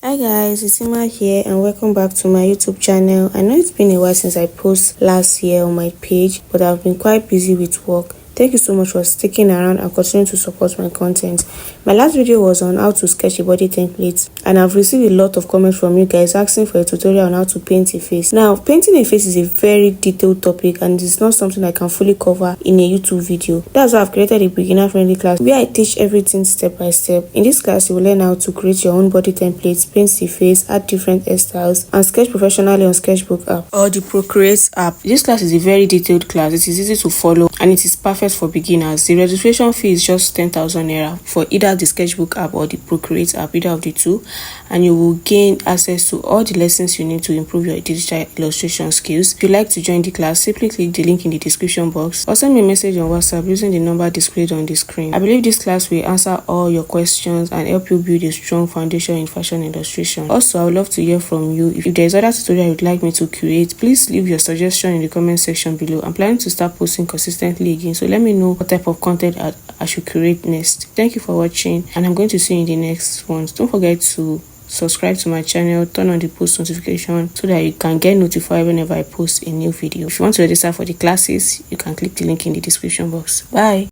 Hi guys, it's Emma here and welcome back to my YouTube channel. I know it's been a while since I posted last year on my page, but I've been quite busy with work. Thank you so much for sticking around and continuing to support my content. My last video was on how to sketch a body template, and I've received a lot of comments from you guys asking for a tutorial on how to paint a face. Now, painting a face is a very detailed topic and it's not something I can fully cover in a YouTube video. That's why I've created a beginner-friendly class where I teach everything step by step. In this class, you will learn how to create your own body templates, paint the face, add different hairstyles, and sketch professionally on Sketchbook App or the Procreate app. This class is a very detailed class. It is easy to follow and it is perfect for beginners. The registration fee is just 10,000 naira for either the Sketchbook app or the Procreate app, either of the two, and you will gain access to all the lessons you need to improve your digital illustration skills. If you'd like to join the class, simply click the link in the description box or send me a message on WhatsApp using the number displayed on the screen. I believe this class will answer all your questions and help you build a strong foundation in fashion illustration. Also, I would love to hear from you. If there is other tutorial you'd like me to create, please leave your suggestion in the comment section below. I'm planning to start posting consistently again, so let me know what type of content I should create next. Thank you for watching, and I'm going to see you in the next ones. Don't forget to subscribe to my channel, turn on the post notification so that you can get notified whenever I post a new video. If you want to register for the classes, you can click the link in the description box. Bye.